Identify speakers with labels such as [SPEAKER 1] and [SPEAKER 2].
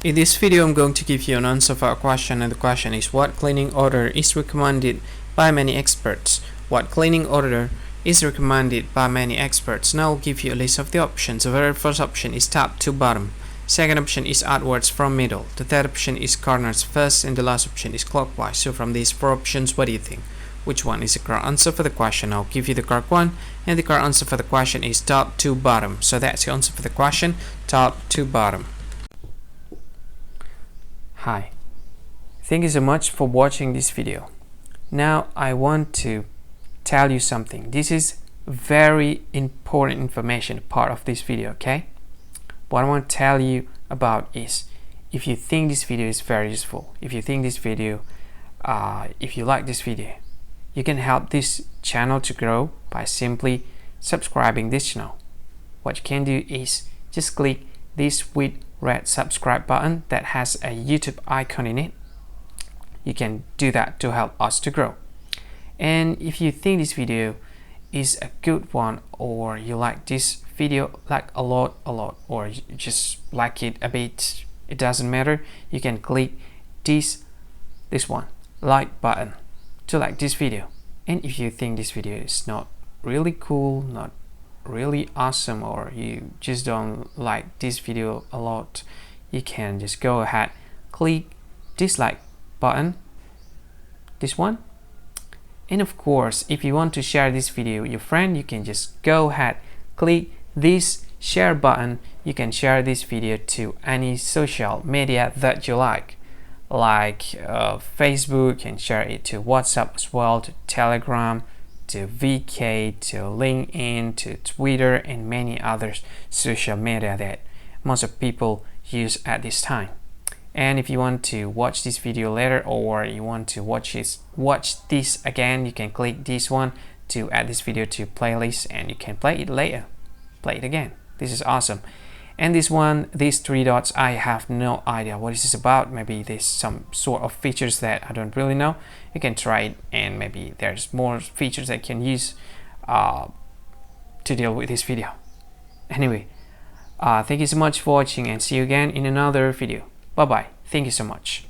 [SPEAKER 1] In this video, I'm going to give you an answer for a question, and the question is: what cleaning odor is recommended by many experts? What cleaning odor is recommended by many experts? Now I'll give you a list of the options. The very first option is top to bottom. Second option is outwards from middle. The third option is corners first, and the last option is clockwise. So from these four options, what do you think? Which one is the correct answer for the question? I'll give you the correct one, and the correct answer for the question is top to bottom. So that's the answer for the question, top to bottom. Hi, thank you so much for watching this video. Now I want to tell you something. This is very important information, part of this video, okay? What I want to tell you about is, if you think this video is very useful, if you think this video, if you like this video, you can help this channel to grow by simply subscribing this channel. What you can do is just click this with red subscribe button that has a YouTube icon in it. You can do that to help us to grow. And if you think this video is a good one, or you like this video like a lot, or you just like it a bit, it doesn't matter, you can click this one, like button, to like this video. And if you think this video is not really cool, not really awesome, or you just don't like this video a lot, you can just go ahead, click dislike button, this one. And of course, if you want to share this video with your friend, you can just go ahead, click this share button. You can share this video to any social media that you like Facebook, and share it to WhatsApp as well, to Telegram, to VK, to LinkedIn, to Twitter, and many other social media that most of people use at this time. And if you want to watch this video later, or you want to watch this again, you can click this one to add this video to playlist, and you can play it later, play it again. This is awesome. And this one, these three dots, I have no idea what this is about. Maybe there's some sort of features that I don't really know. You can try it, and maybe there's more features that you can use to deal with this video. Anyway, thank you so much for watching, and see you again in another video. Bye bye. Thank you so much.